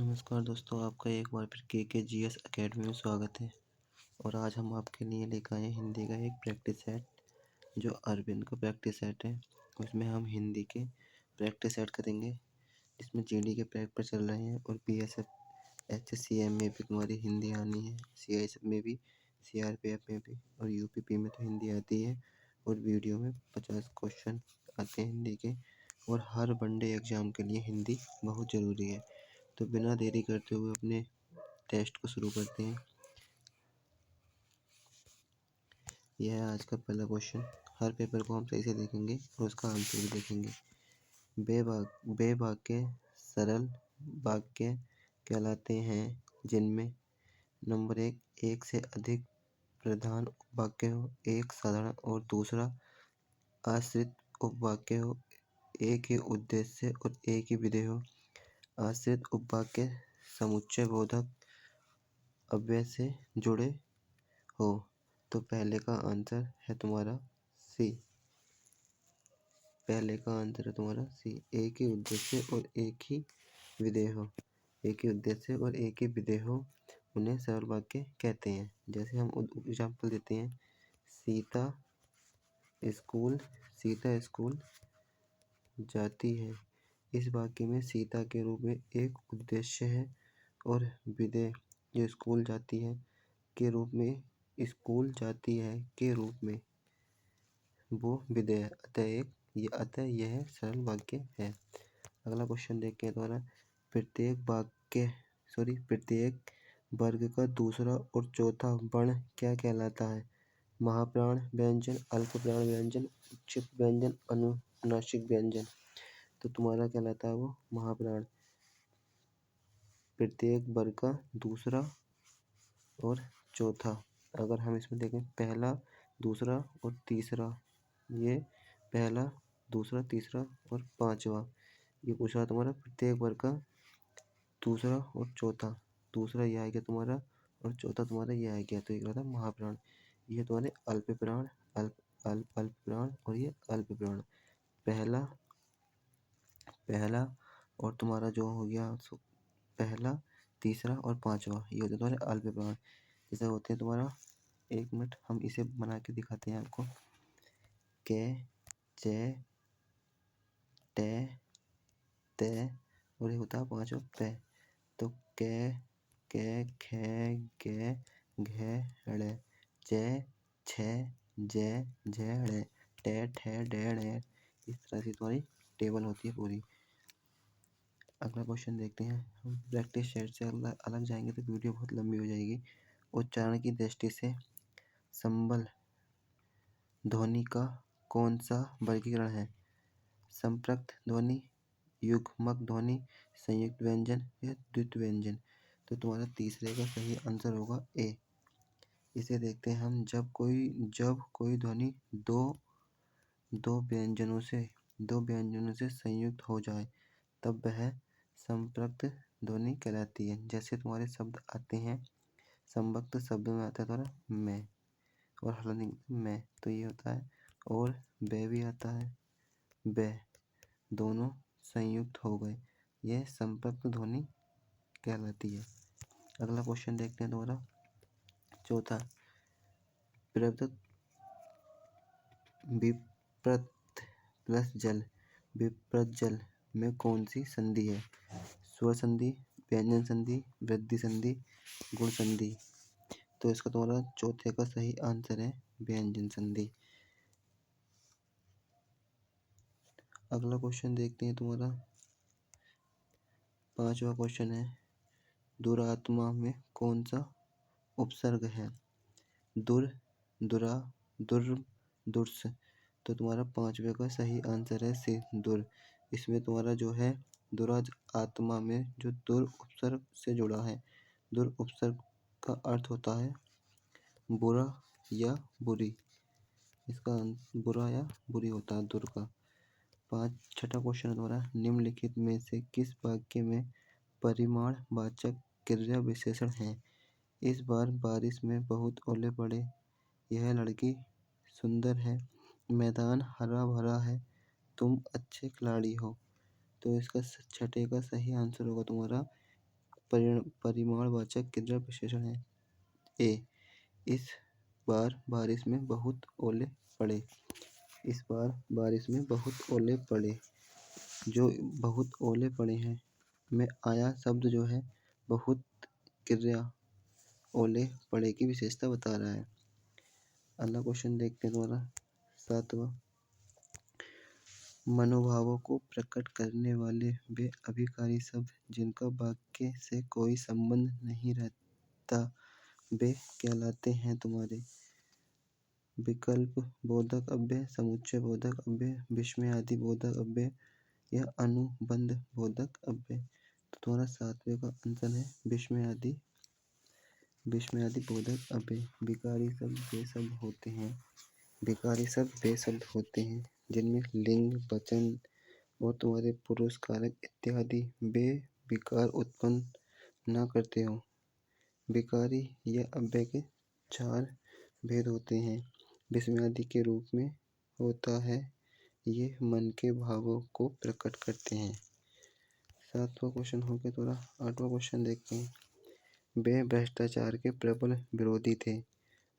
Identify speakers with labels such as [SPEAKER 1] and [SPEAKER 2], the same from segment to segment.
[SPEAKER 1] नमस्कार दोस्तों, आपका एक बार फिर के अकेडमी में स्वागत है। और आज हम आपके लिए लेकर आए हैं हिंदी का एक प्रैक्टिस सेट, जो अरविंद का प्रैक्टिस सेट है। उसमें हम हिंदी के प्रैक्टिस सेट करेंगे, इसमें जीडी के पेपर चल रहे हैं और बीएसएफ एचसीएम में भी तुम्हारी हिंदी आनी है, सीआईएसएफ में भी, सीआरपीएफ में भी और यूपीपी में तो हिंदी आती है। और वीडियो में 50 क्वेश्चन आते हैं हिंदी के, और हर वनडे एग्जाम के लिए हिंदी बहुत ज़रूरी है। तो बिना देरी करते हुए अपने टेस्ट को शुरू करते हैं। यह है आज का पहला क्वेश्चन। हर पेपर को हम सही से देखेंगे और उसका आंसर भी देखेंगे। बे वाक्य सरल वाक्य कहलाते हैं जिनमें नंबर 1, एक से अधिक प्रधान उपवाक्य हो, एक साधारण और दूसरा आश्रित उपवाक्य हो, एक ही उद्देश्य और एक ही विधेय हो। आश्रित उपवाक्य समुच्चय बोधक अव्यय से जुड़े हो। तो पहले का आंसर है तुम्हारा सी। पहले का आंसर है तुम्हारा सी, एक ही उद्देश्य और एक ही विधेय हो। एक ही उद्देश्य और एक ही विधेय हो, उन्हें सरल वाक्य कहते हैं। जैसे हम एग्जाम्पल देते हैं, सीता स्कूल जाती है। इस वाक्य में सीता के रूप में एक उद्देश्य है और विधेय जो स्कूल जाती है के रूप में, स्कूल जाती है के रूप में वो विधेय है। अतः यह सरल वाक्य है। अगला क्वेश्चन देखते हैं तुम्हारा, प्रत्येक वर्ग का दूसरा और चौथा वर्ण क्या कहलाता है? महाप्राण व्यंजन, अल्पप्राण व्यंजन, उच्छिष्ट व्यंजन, अनुनासिक व्यंजन। तो तुम्हारा कहलाता है वो महाप्राण। प्रत्येक वर्ग का दूसरा और चौथा, अगर हम इसमें देखें पहला, दूसरा और तीसरा, ये पहला, दूसरा, तीसरा और पांचवा, ये पूछा तुम्हारा प्रत्येक वर्ग का दूसरा और चौथा। दूसरा ये आ गया तुम्हारा और चौथा तुम्हारा ये आ गया, तो ये कहता है महाप्राण। ये तुम्हारे अल्पप्राण, अल्पप्राण और ये अल्पप्राण। पहला और तुम्हारा जो हो गया पहला, तीसरा और पांचवा, ये होते हैं तुम्हारे अल्पप्राण। जैसे होते हैं तुम्हारा, एक मिनट हम इसे बना के दिखाते हैं आपको। के, चे, टे, ते और ये होता है पांचवा पे। तो के, खे, गे, घे, ड़े, चे, छे, जे, झे, ड़े, टे, ठे, डे, ड़े। इस तरह से तुम्हारी टेबल होती है पूरी। अगला क्वेश्चन देखते हैं। हम प्रैक्टिस सेट से अलग जाएंगे तो वीडियो बहुत लंबी हो जाएगी। उच्चारण की दृष्टि से संबल ध्वनि का कौन सा वर्गीकरण है? संपृक्त ध्वनि, युग्मक ध्वनि, संयुक्त व्यंजन या द्वित्व व्यंजन। तो तुम्हारा तीसरे का सही आंसर होगा ए। इसे देखते हैं हम, जब कोई ध्वनि दो व्यंजनों से संयुक्त हो जाए तब वह संपृक्त ध्वनि कहलाती है। जैसे तुम्हारे शब्द आते हैं, संपृक्त शब्द में आता है तुम्हारा मैं और हलनिंग में, तो ये होता है। और बे भी आता है, बे, दोनों संयुक्त हो गए, यह संपृक्त ध्वनि कहलाती है। अगला क्वेश्चन देखते हैं तुम्हारा चौथा, विप्रत प्लस जल, विप्रत जल में कौन सी संधि है? स्वर संधि, व्यंजन संधि, वृद्धि संधि, गुण संधि। तो इसका तुम्हारा चौथे का सही आंसर है व्यंजन संधि। अगला क्वेश्चन देखते हैं तुम्हारा पांचवा क्वेश्चन है, दुरात्मा में कौन सा उपसर्ग है? दुर, दुरा, दुर्, दुर्स। तो तुम्हारा पांचवे का सही आंसर है सी, दुर। इसमें तुम्हारा जो है दुराज आत्मा में जो दुर उपसर्ग से जुड़ा है। दुर उपसर्ग का अर्थ होता है बुरा या बुरी। इसका बुरा या बुरी होता है दुर का। छठा क्वेश्चन है तुम्हारा, निम्नलिखित में से किस वाक्य में परिमाणवाचक क्रिया विशेषण है? इस बार बारिश में बहुत ओले पड़े, यह लड़की सुंदर है, मैदान हरा भरा है, तुम अच्छे खिलाड़ी हो। तो इसका छठे का सही आंसर होगा तुम्हारा परिमाणवाचक क्रिया विशेषण है। ए, इस बार बारिश में बहुत ओले पड़े। इस बार बारिश में बहुत ओले पड़े। जो बहुत ओले पड़े हैं में आया शब्द जो है बहुत क्रिया ओले पड़े की विशेषता बता रहा है। अगला क्वेश्चन देखते हैं तुम्हारा 7वां। मनोभावों को प्रकट करने वाले वे अभिकारी शब्द जिनका वाक्य से कोई संबंध नहीं रहता वे कहलाते हैं तुम्हारे विकल्प बोधक अव्यय, समुच्चय बोधक अव्यय, विस्मयादि बोधक अव्यय या अनुबंध बोधक अव्यय। तो तुम्हारा 7वें का आंसर है विस्मयादि बोधक अव्यय। विकारी शब्द वे शब्द होते हैं जिनमें लिंग, वचन और तुम्हारे पुरुष कारक इत्यादि वे विकार उत्पन्न न करते हो। विकारी या अव्यय के 4 भेद होते हैं। विस्मयादि के रूप में होता है, ये मन के भावों को प्रकट करते हैं। 7वां क्वेश्चन हो गया थोड़ा। 8वां क्वेश्चन देखते हैं। वे भ्रष्टाचार के प्रबल विरोधी थे।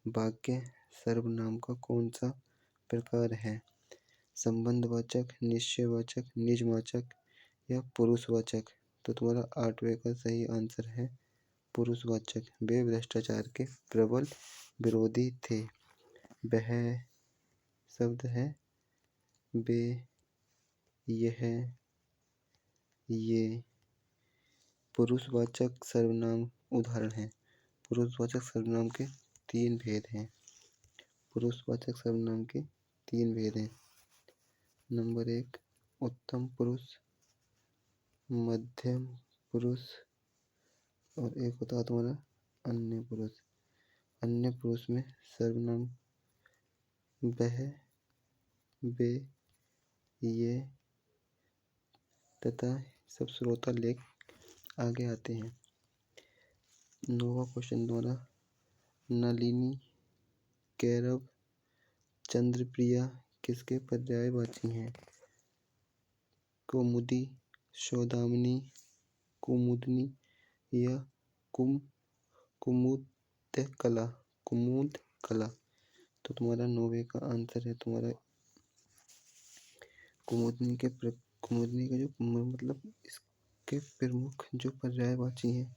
[SPEAKER 1] वाक्य सर्वनाम का कौन सा प्रकार है? संबंधवाचक, निश्चयवाचक, निजवाचक या पुरुषवाचक। तो तुम्हारा 8वें का सही आंसर है पुरुषवाचक। वे भ्रष्टाचार के प्रबल विरोधी थे। वह शब्द है वे, यह, ये। पुरुषवाचक सर्वनाम उदाहरण है। पुरुषवाचक सर्वनाम के 3 भेद हैं। पुरुषवाचक सर्वनाम के 3 भेद हैं। नंबर 1 उत्तम पुरुष, मध्यम पुरुष और एक होता है तुम्हारा अन्य पुरुष। अन्य पुरुष में सर्वनाम वह, वे, ये तथा सब श्रोता लेख आगे आते हैं। 9वां क्वेश्चन द्वारा नलिनी, कैरव, चंद्रप्रिया किसके पर्यायवाची हैं? कौमुदी, सौदामिनी, कुमुदनी या कुमुद कला। तो तुम्हारा 9वें का आंसर है तुम्हारा कुमुदनी का जो मतलब इसके प्रमुख जो पर्यायवाची हैं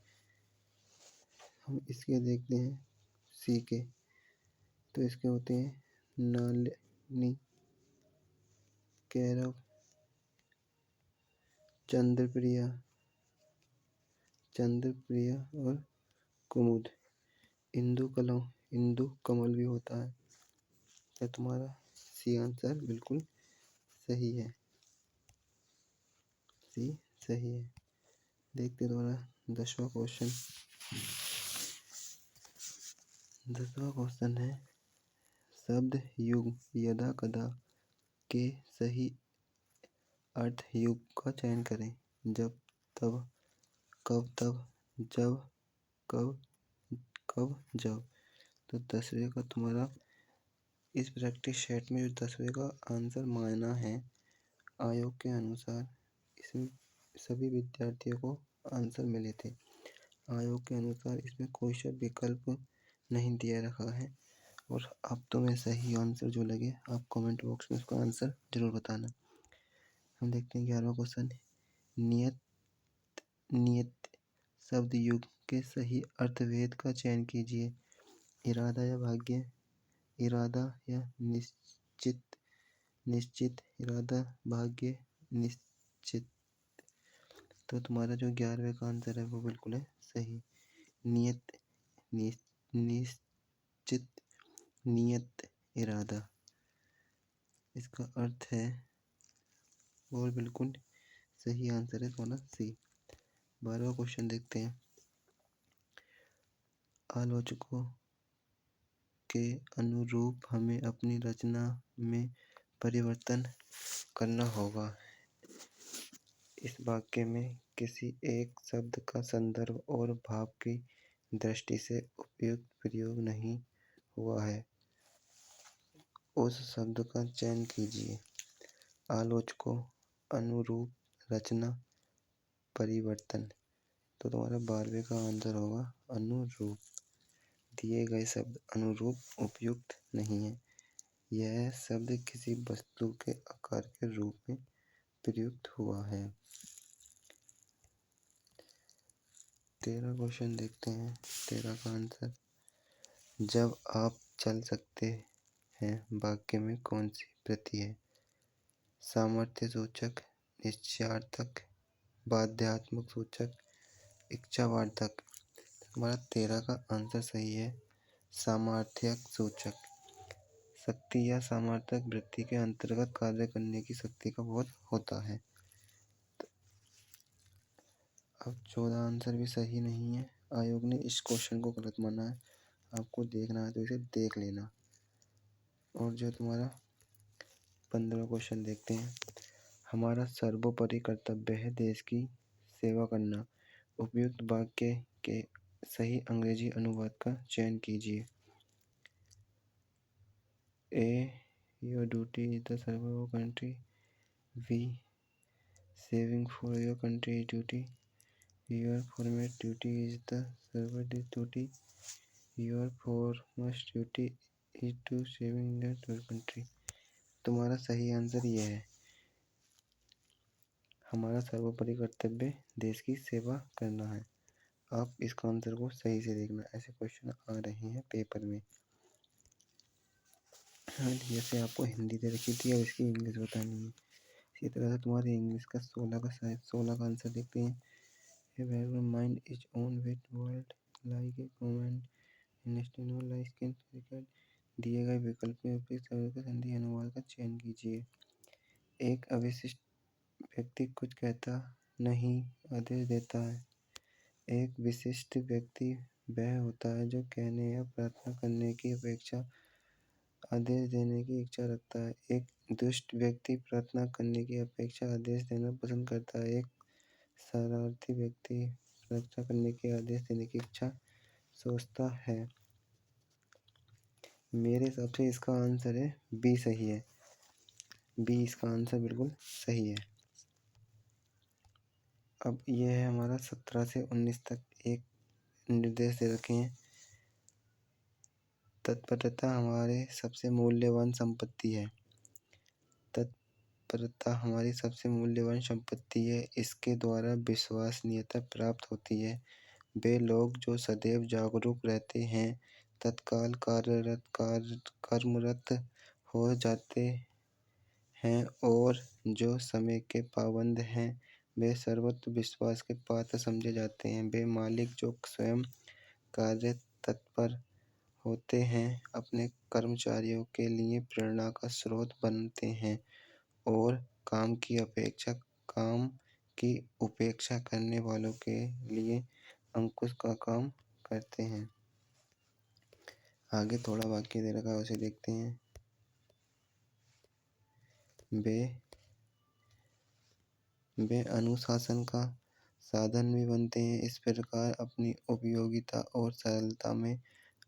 [SPEAKER 1] हम इसके देखते हैं सी के। तो इसके होते हैं नलिनी, कैरव, चंद्रप्रिया और कुमुद। इंदु कमल भी होता है। तो तुम्हारा सी आंसर बिल्कुल सही है। सी सही है। देखते तुम्हारा 10वां क्वेश्चन। 10वां क्वेश्चन है शब्द युग यदा कदा के सही अर्थ युग का चयन करें। जब तब, कब तब, जब कब जब। तो 10वें का तुम्हारा इस प्रैक्टिस सेट में जो 10वें का आंसर मायना है आयोग के अनुसार इसमें सभी विद्यार्थियों को आंसर मिले थे। आयोग के अनुसार इसमें कोई सा विकल्प नहीं दिया रखा है। और अब तुम्हें सही आंसर जो लगे आप कमेंट बॉक्स में उसका आंसर जरूर बताना। हम देखते हैं 11वां क्वेश्चन। नियत शब्द युग के सही अर्थभेद का चयन कीजिए। इरादा या भाग्य, इरादा या निश्चित, इरादा, भाग्य, निश्चित। तो तुम्हारा जो 11वें का आंसर है वो बिल्कुल है सही। नियत, निश्चित, नियत, इरादा इसका अर्थ है और बिल्कुल सही आंसर है तुम्हारा सी। 12वां क्वेश्चन देखते हैं। आलोचकों के अनुरूप हमें अपनी रचना में परिवर्तन करना होगा। इस वाक्य में किसी एक शब्द का संदर्भ और भाव की दृष्टि से उपयुक्त प्रयोग नहीं हुआ है। उस शब्द का चयन कीजिए। आलोचकों, अनुरूप, रचना, परिवर्तन। तो तुम्हारा 12वें का आंसर होगा अनुरूप। दिए गए शब्द अनुरूप उपयुक्त नहीं है। यह शब्द किसी वस्तु के आकार के रूप में प्रयुक्त हुआ है। 13 क्वेश्चन देखते हैं। 13 का आंसर, जब आप चल सकते हैं वाक्य में कौन सी प्रति है? सामर्थ्य सूचक, निश्चयार्थक, बाध्यात्मक सूचक, इच्छावार्थक। हमारा 13 का आंसर सही है सामर्थ्यक सूचक। शक्ति या सामर्थ्यक वृत्ति के अंतर्गत कार्य करने की शक्ति का बोध होता है। अब 14 आंसर भी सही नहीं है। आयोग ने इस क्वेश्चन को गलत माना है। आपको देखना है तो इसे देख लेना। और जो तुम्हारा 15 क्वेश्चन देखते हैं। हमारा सर्वोपरि कर्तव्य है देश की सेवा करना। उपयुक्त वाक्य के सही अंग्रेजी अनुवाद का चयन कीजिए। A. Your duty is the service of country. B. Saving for your country is duty. Your foremost duty is the service this duty. Your foremost duty is to saving the country. तुम्हारा सही answer ये है। हमारा सर्वोपरि कर्तव्य देश की सेवा करना है। आप इसका आंसर को सही से देखना। ऐसे क्वेश्चन आ रहे हैं पेपर में। जैसे आपको हिंदी दे रखी थी और इसकी इंग्लिश बतानी है। इसी तरह से तुम्हारे इंग्लिश का 16 का आंसर देखते हैं। Mind is own with world like a comment instant like दिए गए विकल्प में उपयुक्त शब्द का संधि अनुवाद का चयन कीजिए। एक अविशिष्ट व्यक्ति कुछ कहता नहीं आदेश देता है। एक विशिष्ट व्यक्ति वह होता है जो कहने या प्रार्थना करने की अपेक्षा आदेश देने की इच्छा रखता है। एक दुष्ट व्यक्ति प्रार्थना करने की अपेक्षा आदेश देना पसंद करता है। एक शरारती व्यक्ति प्रार्थना करने के आदेश देने की इच्छा सोचता है। मेरे हिसाब से इसका आंसर है बी सही है। बी इसका आंसर बिल्कुल सही है। अब यह है हमारा 17 से 19 तक एक निर्देश दे रखे हैं। तत्परता हमारे सबसे मूल्यवान संपत्ति है। तत्परता हमारी सबसे मूल्यवान संपत्ति है। इसके द्वारा विश्वसनीयता प्राप्त होती है। वे लोग जो सदैव जागरूक रहते हैं, तत्काल कर्मरत हो जाते हैं और जो समय के पाबंद हैं, वे सर्वत्र विश्वास के पात्र समझे जाते हैं। वे मालिक जो स्वयं कार्य तत्पर होते हैं, अपने कर्मचारियों के लिए प्रेरणा का स्रोत बनते हैं और काम की उपेक्षा करने वालों के लिए अंकुश का काम करते हैं। आगे थोड़ा वाक्य दे रखा है, उसे देखते हैं। वे अनुशासन का साधन भी बनते हैं। इस प्रकार अपनी उपयोगिता और सरलता में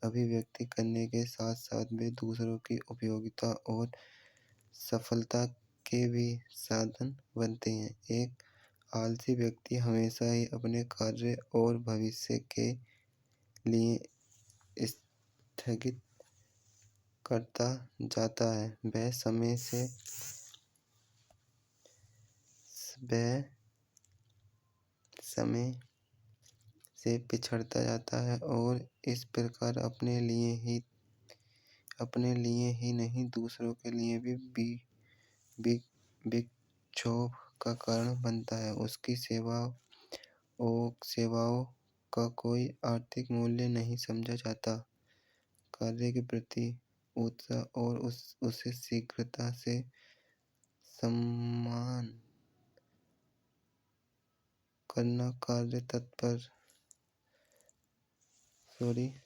[SPEAKER 1] अभिव्यक्ति करने के साथ साथ वे दूसरों की उपयोगिता और सफलता के भी साधन बनते हैं। एक आलसी व्यक्ति हमेशा ही अपने कार्य और भविष्य के लिए स्थगित करता जाता है। वह समय से पिछड़ता जाता है और इस प्रकार अपने लिए ही नहीं दूसरों के लिए भी विक्षोभ का कारण बनता है। उसकी सेवाओं का कोई आर्थिक मूल्य नहीं समझा जाता। कार्य के प्रति उत्साह और उसे शीघ्रता से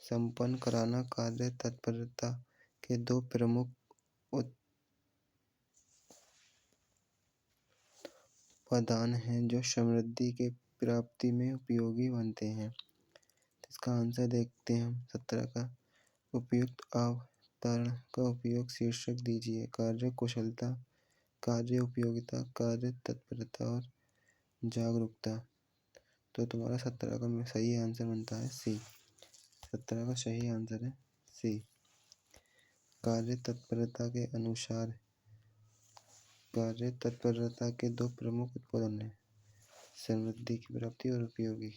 [SPEAKER 1] संपन्न कराना कार्य तत्परता के दो प्रमुख उपादान हैं जो समृद्धि के प्राप्ति में उपयोगी बनते हैं। इसका आंसर देखते हैं हम 17 का। उपयुक्त अवतरण का उपयोग शीर्षक दीजिए। कार्य कुशलता, कार्य उपयोगिता, कार्य तत्परता और जागरूकता। तो तुम्हारा 17 का सही आंसर बनता है सी। 17 का सही आंसर है सी। कार्य तत्परता के अनुसार कार्य तत्परता के दो प्रमुख उत्पादन हैं, समृद्धि की प्राप्ति और उपयोगी।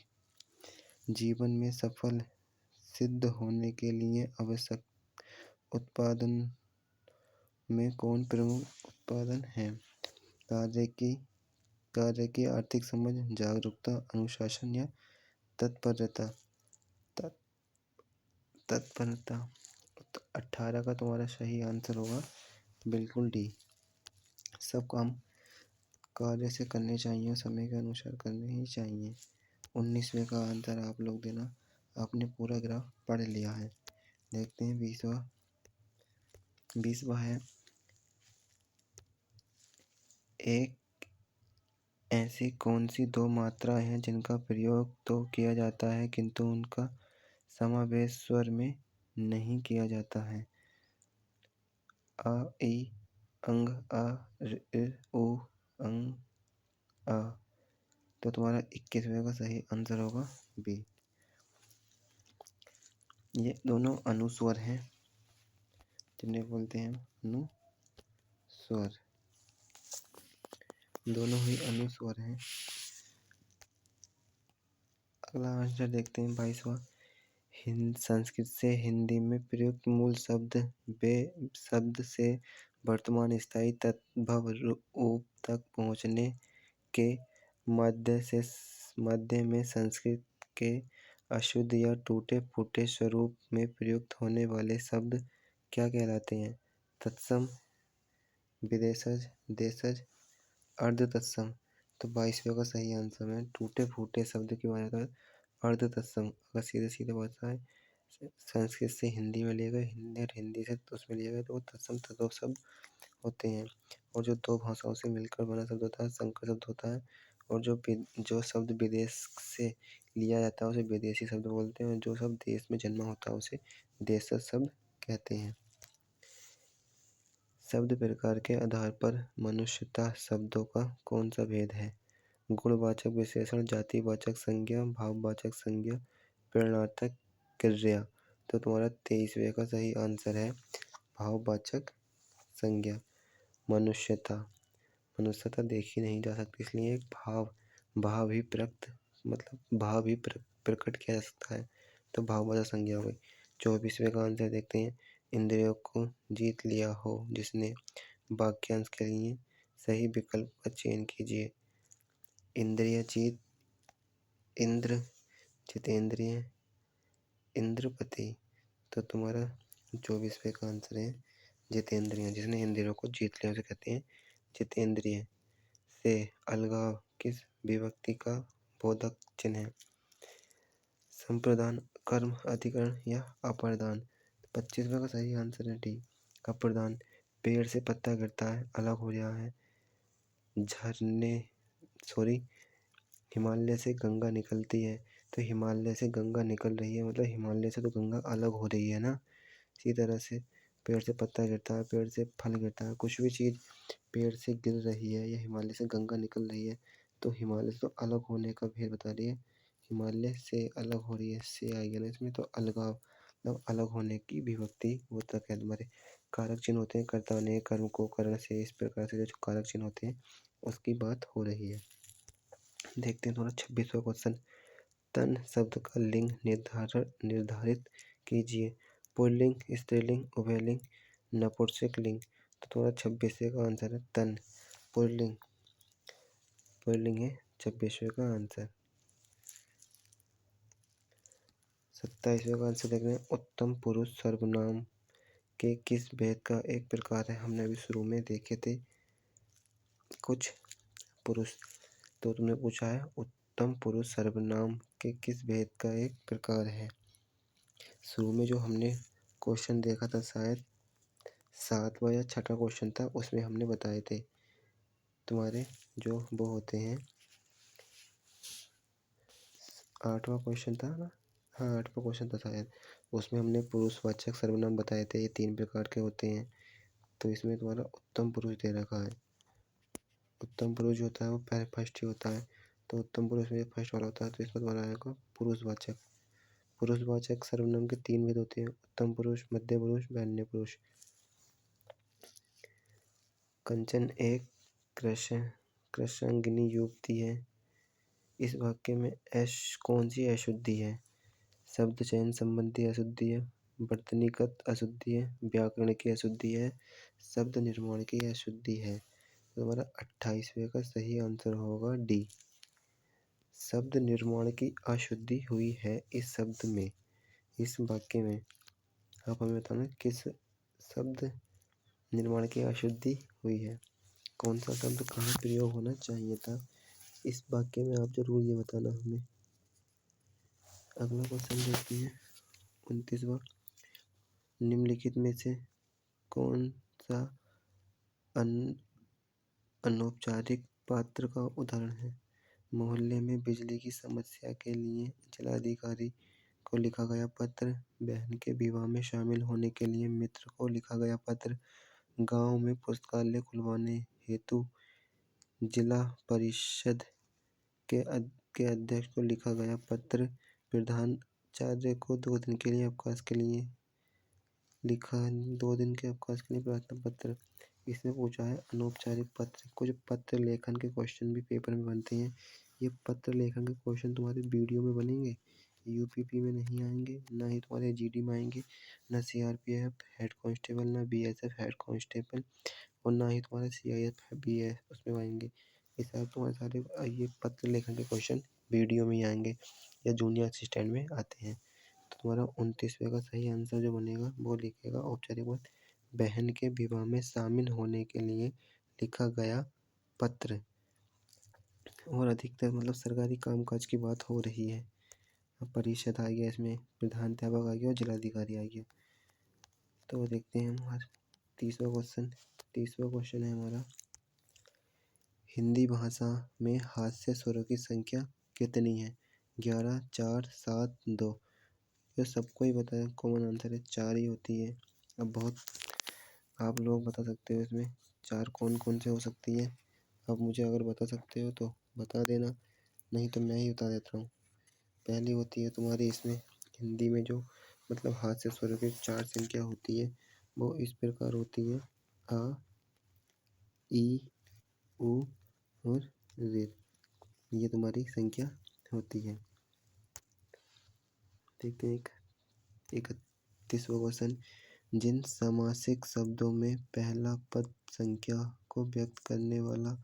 [SPEAKER 1] जीवन में सफल सिद्ध होने के लिए आवश्यक उत्पादन में कौन प्रमुख उत्पादन है? कार्य की आर्थिक समझ, जागरूकता, अनुशासन या तत्परता। तत्परता। 18 का तुम्हारा सही आंसर होगा बिल्कुल डी। सब काम कार्य से करने चाहिए, समय के अनुसार करने ही चाहिए। 19वें का आंसर आप लोग देना। आपने पूरा ग्राफ पढ़ लिया है। देखते हैं 20वां है, एक ऐसी कौन सी दो मात्राएं हैं जिनका प्रयोग तो किया जाता है किंतु उनका समावेश स्वर में नहीं किया जाता है? अ ई अंग आ उ अंग आ। तो तुम्हारा 21वें का सही आंसर होगा बी। ये दोनों अनुस्वर हैं, जिन्हें बोलते हैं अनुस्वर। दोनों ही अनुस्वर हैं। अगला आंसर देखते हैं 22वां। संस्कृत से हिंदी में प्रयुक्त मूल शब्द से वर्तमान स्थायी तद्भव रूप तक पहुँचने के मध्य में संस्कृत के अशुद्ध या टूटे फूटे स्वरूप में प्रयुक्त होने वाले शब्द क्या कहलाते हैं? तत्सम, विदेशज, देशज, अर्ध तत्सम। तो 22वें का सही आंसर है टूटे फूटे शब्द की बात है अर्ध तत्सम। अगर सीधे सीधे बात है संस्कृत से हिंदी में लिए गए, हिंदी से तो उसमें लिए गए, तो वो तत्सम तद्भव शब्द होते हैं। और जो दो भाषाओं से मिलकर बना शब्द होता है संकर शब्द होता है। और जो शब्द विदेश से लिया जाता है उसे विदेशी शब्द बोलते हैं, और जो शब्द देश में जन्मा होता है उसे देशज शब्द कहते हैं। शब्द प्रकार के आधार पर मनुष्यता शब्दों का कौन सा भेद है? गुणवाचक विशेषण, जातिवाचक संज्ञा, भाववाचक संज्ञा, प्रेरणार्थक क्रिया। तो तुम्हारा 23वें का सही आंसर है भाववाचक संज्ञा। मनुष्यता देखी नहीं जा सकती, इसलिए एक भाव ही प्रकट किया जा सकता है, तो भाववाचक संज्ञा हो गई। 24वें का आंसर देखते हैं। इंद्रियों को जीत लिया हो जिसने। वाक्यांश के लिए सही विकल्प का चयन कीजिए। इंद्रिय जीत, इंद्र, जितेंद्रिय, इंद्रपति। तो तुम्हारा 24वें का आंसर है जितेंद्रिय। जिसने इंद्रियों को जीत लिया उसे कहते हैं जितेंद्रिय। से अलगाव किस विभक्ति का बोधक चिन्ह है? संप्रदान, कर्म, अधिकरण या अप्रदान। 25वें का सही आंसर है डी अप्रदान। पेड़ से पत्ता गिरता है, अलग हो रहा है। हिमालय से गंगा निकलती है, तो हिमालय से गंगा निकल रही है मतलब हिमालय से तो गंगा अलग हो रही है ना। इसी तरह से पेड़ से पत्ता गिरता है, पेड़ से फल गिरता है, कुछ भी चीज़ पेड़ से गिर रही है या हिमालय से गंगा निकल रही है, तो हिमालय से तो अलग होने का भेद बता रही है। हिमालय से अलग हो रही है, से आएगा ना इसमें, तो अलगाव मतलब अलग होने की विभक्ति वो तक है। तुम्हारे कारक चिन्ह होते हैं, कर्ता ने, कर्म को, करण से, इस प्रकार से जो कारक चिन्ह होते हैं उसकी बात हो रही है। देखते हैं थोड़ा 26वां क्वेश्चन। तन शब्द का लिंग निर्धारित कीजिए। पुल्लिंग, स्त्रीलिंग, उभयलिंग, नपुंसक लिंग। तो तुम्हारा 26वें का आंसर है तन। पुल्लिंग है 26वें का आंसर। 27वें का आंसर देख रहे हैं। उत्तम पुरुष सर्वनाम के किस भेद का एक प्रकार है? हमने अभी शुरू में देखे थे कुछ पुरुष, तो तुमने पूछा है उत्तम पुरुष सर्वनाम के किस भेद का एक प्रकार है। शुरू में जो हमने क्वेश्चन देखा था शायद 7वां या 6वां क्वेश्चन था, उसमें हमने बताए थे तुम्हारे जो वो होते हैं 8वां क्वेश्चन था ना। हाँ 8वां क्वेश्चन था शायद, उसमें हमने पुरुषवाचक सर्वनाम बताए थे, ये 3 प्रकार के होते हैं। तो इसमें तुम्हारा उत्तम पुरुष दे रखा है। उत्तम पुरुष जो होता है वो पहले फर्स्ट ही होता है, तो उत्तम पुरुष में फर्स्ट वाला होता है, तो इसका द्वारा आएगा पुरुषवाचक। पुरुषवाचक सर्वनाम के 3 भेद होते हैं: उत्तम पुरुष, मध्य पुरुष, अन्य पुरुष। कंचन एक कृष्णांगिनी युवती है। इस वाक्य में कौन सी अशुद्धि है? शब्द चयन संबंधी अशुद्धि है, वर्तनीगत अशुद्धि है, व्याकरण की अशुद्धि है, शब्द निर्माण की अशुद्धि है। तो हमारा 28वें का सही आंसर होगा डी। शब्द निर्माण की अशुद्धि हुई है इस शब्द में, इस वाक्य में। आप हमें बताना किस शब्द निर्माण की अशुद्धि हुई है, कौन सा शब्द कहाँ प्रयोग होना चाहिए था इस वाक्य में, आप जरूर ये बताना हमें। अगला क्वेश्चन देखते हैं 29वां। निम्नलिखित में से कौन सा अनौपचारिक पात्र का उदाहरण है? मोहल्ले में बिजली की समस्या के लिए जिलाधिकारी को लिखा गया पत्र, बहन के विवाह में शामिल होने के लिए मित्र को लिखा गया पत्र, गांव में पुस्तकालय खुलवाने हेतु जिला परिषद के अध्यक्ष को लिखा गया पत्र, प्रधानाचार्य को 2 दिन के अवकाश के लिए प्रार्थना पत्र। इसमें पूछा है अनौपचारिक पत्र। कुछ पत्र लेखन के क्वेश्चन भी पेपर में बनते हैं। ये पत्र लेखन के क्वेश्चन तुम्हारे वीडियो में बनेंगे, यूपीपी में नहीं आएंगे, ना ही तुम्हारे जीडी में आएंगे, ना सीआरपीएफ हेड कांस्टेबल, ना बीएसएफ हेड कांस्टेबल, और ना ही तुम्हारे सीआईएफ बीएस उसमें आएंगे। इस तरह तुम्हारे सारे ये पत्र लेखन के क्वेश्चन वीडियो में ही आएंगे या जूनियर असिस्टेंट में आते हैं। तो तुम्हारा 29वें का सही आंसर जो बनेगा वो लिखेगा औपचारिक बात, बहन के विवाह में शामिल होने के लिए लिखा गया पत्र। और अधिकतर मतलब सरकारी कामकाज की बात हो रही है। अब परिषद आ गया, इसमें प्रधानाध्यापक आ गया और जिलाधिकारी आ गया। तो देखते हैं हमारा 30वां क्वेश्चन है हमारा, हिंदी भाषा में हास्य स्वरों की संख्या कितनी है? 11, 4, 7, 2। ये सबको ही पता है, कॉमन आंसर है 4 ही होती है। अब बहुत आप लोग बता सकते हो इसमें 4 कौन कौन से हो सकती है। अब मुझे अगर बता सकते हो तो बता देना, नहीं तो मैं ही बता देता हूँ। पहली होती है तुम्हारी इसमें हिंदी में जो मतलब हास्य स्वरों की 4 संख्या होती है वो इस प्रकार होती है: आ, ई, उ और ऋ। ये तुम्हारी संख्या होती है। देखते हैं 31वां क्वेश्चन, जिन समासिक शब्दों में पहला पद संख्या को व्यक्त करने वाला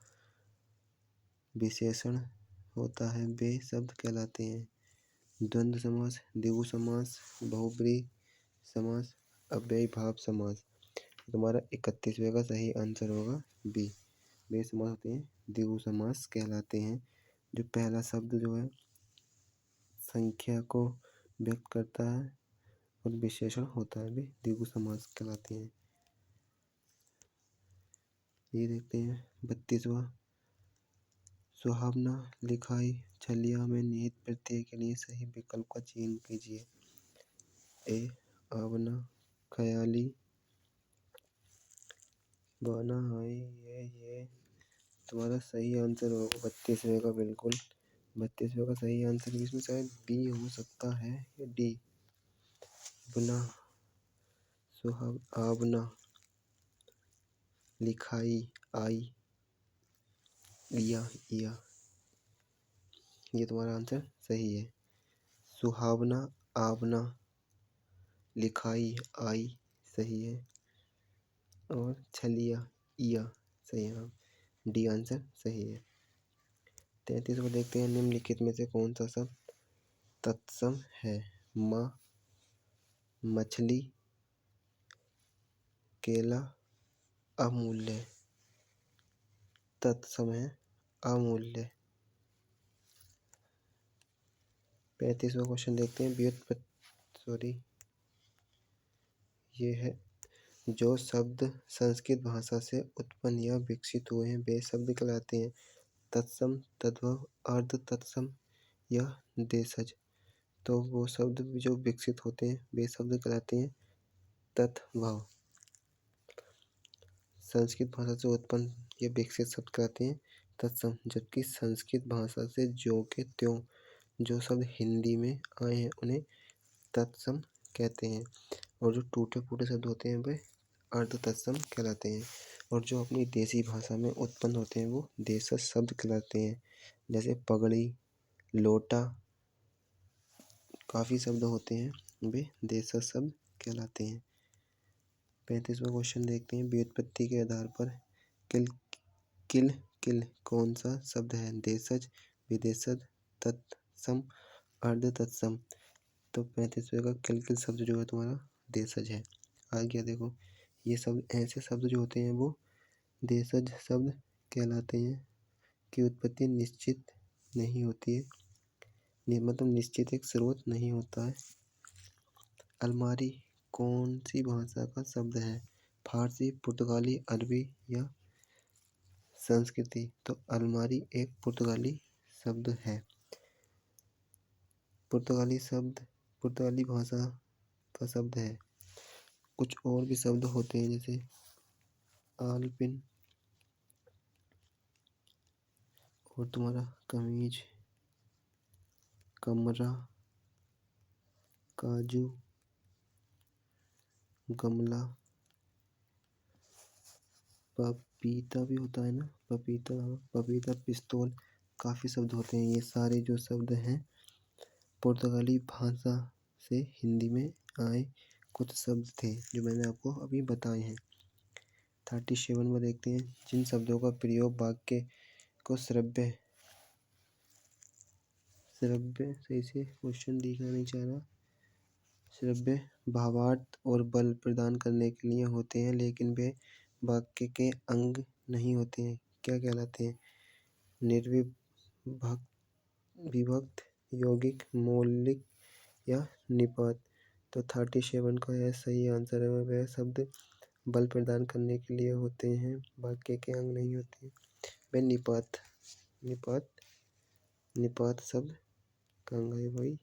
[SPEAKER 1] विशेषण होता है वे शब्द कहलाते हैं? द्वंद्व समास, द्विगु समास, बहुब्रीहि समास, अव्ययीभाव समास। तुम्हारा 31वें का सही आंसर होगा बी। वे समास होते हैं द्विगु समास कहलाते हैं, जो पहला शब्द जो है संख्या को व्यक्त करता है और विशेषण होता है, वे द्विगु समास कहलाते हैं। ये देखते हैं 32वां, सुहावना, लिखाई, छलिया में निहित प्रत्यय के लिए सही विकल्प का चयन कीजिए। ए, आवना, ख्याली, बाना, हाई, ये तुम्हारा सही आंसर होगा 32वें का। बिल्कुल 32वें का सही आंसर इसमें शायद बी हो सकता है या डी। बुना, आवना, लिखाई, आई, या ये तुम्हारा आंसर सही है। सुहावना, आवना, लिखाई, आई सही है, और छलिया, या सही है। डी आंसर सही है। 33 को देखते हैं, निम्नलिखित में से कौन सा शब्द तत्सम है? माँ, मछली, केला, अमूल्य। तत्सम है अमूल्य। 35वां क्वेश्चन देखते हैं, ये है, जो शब्द संस्कृत भाषा से उत्पन्न या विकसित हुए हैं वे शब्द कहलाते हैं तत्सम, तद्भव, अर्ध तत्सम या देशज। तो वो शब्द जो विकसित होते हैं वे शब्द कहलाते हैं तद्भव। संस्कृत भाषा से उत्पन्न या विकसित शब्द कहलाते हैं तत्सम, जबकि संस्कृत भाषा से ज्यों के त्यों जो शब्द हिंदी में आए हैं उन्हें तत्सम कहते हैं, और जो टूटे फूटे शब्द होते हैं वे अर्ध तत्सम कहलाते हैं, और जो अपनी देसी भाषा में उत्पन्न होते हैं वो देशज शब्द कहलाते हैं। जैसे पगड़ी, लोटा, काफ़ी शब्द होते हैं वे देशज शब्द कहलाते हैं। 35वां क्वेश्चन देखते हैं। व्युत्पत्ति के आधार पर किल किल किल कौन सा शब्द है? देशज, विदेशज, तत्सम, अर्ध तत्सम। तो 35वें का किल किल शब्द जो है तुम्हारा देशज है। आ गया देखो, ये शब्द ऐसे शब्द जो होते हैं वो देशज शब्द कहलाते हैं कि उत्पत्ति निश्चित नहीं होती है, मतलब निश्चित एक स्रोत नहीं होता है। अलमारी कौन सी भाषा का शब्द है? फारसी, पुर्तगाली, अरबी या संस्कृति? तो अलमारी एक पुर्तगाली शब्द है। पुर्तगाली भाषा का शब्द है। कुछ और भी शब्द होते हैं जैसे आलपिन और तुम्हारा कमीज, कमरा, काजू, गमला, पपीता भी होता है ना, पपीता, पिस्तौल, काफ़ी शब्द होते हैं। ये सारे जो शब्द हैं पुर्तगाली भाषा से हिंदी में आए कुछ शब्द थे जो मैंने आपको अभी बताए हैं। 37 में देखते हैं। जिन शब्दों का प्रयोग वाक्य को श्रव्य सही से क्वेश्चन दिखना नहीं चाह रहा। श्रव्य, भावार्थ और बल प्रदान करने के लिए होते हैं, लेकिन वे वाक्य के अंग नहीं होते हैं, क्या कहलाते हैं? निर्विभक्त, विभक्त, यौगिक, मौलिक या निपात। तो 37 का यह सही आंसर है। वह शब्द बल प्रदान करने के लिए होते हैं, वाक्य के अंग नहीं होते हैं। वह निपात शब्द का अंग है भाई।